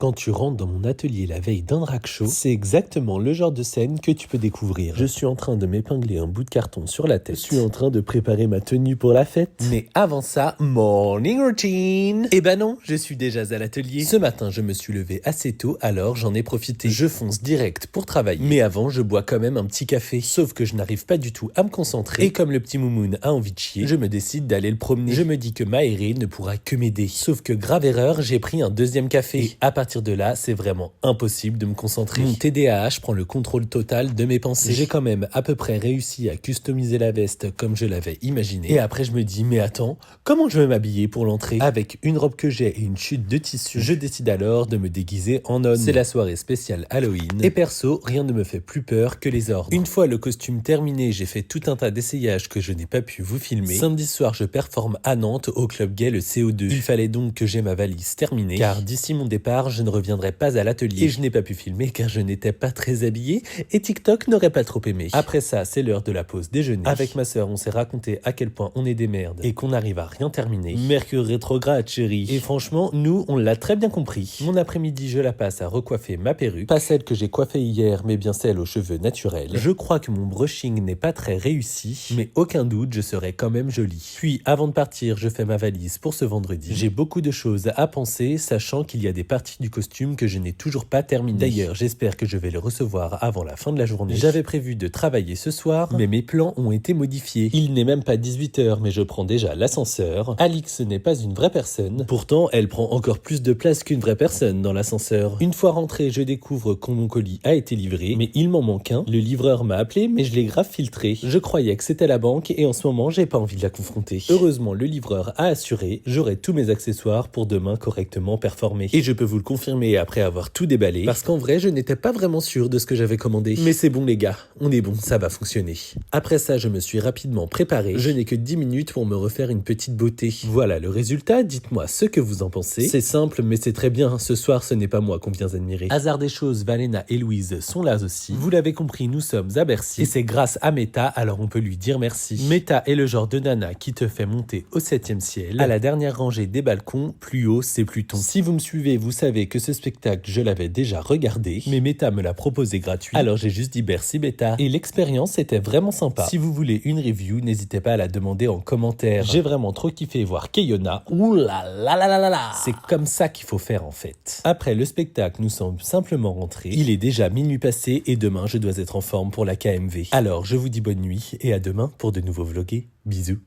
Quand tu rentres dans mon atelier la veille d'un drag show, c'est exactement le genre de scène que tu peux découvrir. Je suis en train de m'épingler un bout de carton sur la tête. Je suis en train de préparer ma tenue pour la fête. Mais avant ça, morning routine. Eh ben non, je suis déjà à l'atelier. Ce matin, je me suis levé assez tôt, alors j'en ai profité. Je fonce direct pour travailler. Mais avant, je bois quand même un petit café. Sauf que je n'arrive pas du tout à me concentrer. Et comme le petit moumoun a envie de chier, je me décide d'aller le promener. Je me dis que m'aérer ne pourra que m'aider. Sauf que grave erreur, j'ai pris un deuxième café. Et à partir de là, c'est vraiment impossible de me concentrer. Mon TDAH prend le contrôle total de mes pensées. J'ai quand même à peu près réussi à customiser la veste comme je l'avais imaginé. Et après, je me dis, mais attends, comment je vais m'habiller pour l'entrée? Avec une robe que j'ai et une chute de tissu, je décide alors de me déguiser en homme. C'est la soirée spéciale Halloween. Et perso, rien ne me fait plus peur que les ordres. Une fois le costume terminé, j'ai fait tout un tas d'essayages que je n'ai pas pu vous filmer. Samedi soir, je performe à Nantes au club gay le CO2. Il fallait donc que j'ai ma valise terminée, car d'ici mon départ, je ne reviendrai pas à l'atelier. Et je n'ai pas pu filmer car je n'étais pas très habillé et TikTok n'aurait pas trop aimé. Après ça, c'est l'heure de la pause déjeuner. Avec ma sœur, on s'est raconté à quel point on est des merdes et qu'on n'arrive à rien terminer. Mercure rétrograde, chérie. Et franchement, nous, on l'a très bien compris. Mon après-midi, je la passe à recoiffer ma perruque. Pas celle que j'ai coiffée hier, mais bien celle aux cheveux naturels. Je crois que mon brushing n'est pas très réussi, mais aucun doute, je serai quand même jolie. Puis, avant de partir, je fais ma valise pour ce vendredi. J'ai beaucoup de choses à penser, sachant qu'il y a des parties du costume que je n'ai toujours pas terminées. D'ailleurs, j'espère que je vais le recevoir avant la fin de la journée. J'avais prévu de travailler ce soir, mais mes plans ont été modifiés. Il n'est même pas 18h, mais je prends déjà l'ascenseur. Alix n'est pas une vraie personne. Pourtant, elle prend encore plus de place qu'une vraie personne dans l'ascenseur. Une fois rentré, je découvre que mon colis a été livré, mais il m'en manque un. Le livreur m'a appelé, mais je l'ai grave filtré. Je croyais que c'était la banque et en ce moment, j'ai pas envie de la confronter. Heureusement, le livreur a assuré, j'aurai tous mes accessoires pour demain correctement performer. Et je peux vous le confirmer après avoir tout déballé, parce qu'en vrai, je n'étais pas vraiment sûr de ce que j'avais commandé. Mais c'est bon les gars, on est bon, ça va fonctionner. Après ça, je me suis rapidement préparé. Je n'ai que 10 minutes pour me refaire une petite beauté. Voilà le résultat, dites-moi ce que vous en pensez. C'est simple, mais c'est très bien. Ce soir, ce n'est pas moi qu'on vient admirer. Hasard des choses, Valena et Louise sont là aussi. Vous l'avez compris, nous sommes à Bercy. Et c'est grâce à Meta, alors on peut lui dire merci. Meta est le genre de nana qui te fait monter au 7e ciel. À la dernière rangée des balcons, plus haut, c'est Pluton. Si vous me suivez, vous savez que ce spectacle, je l'avais déjà regardé, mais Meta me l'a proposé gratuit. Alors j'ai juste dit merci Meta. Et l'expérience était vraiment sympa. Si vous voulez une review, n'hésitez pas à la demander en commentaire. J'ai vraiment trop kiffé voir Keyona. Ouh là là là là là là. C'est comme ça qu'il faut faire en fait. Après le spectacle, nous sommes simplement rentrés. Il est déjà minuit passé et demain, je dois être en forme pour la KMV. Alors je vous dis bonne nuit et à demain pour de nouveaux vlogués. Bisous.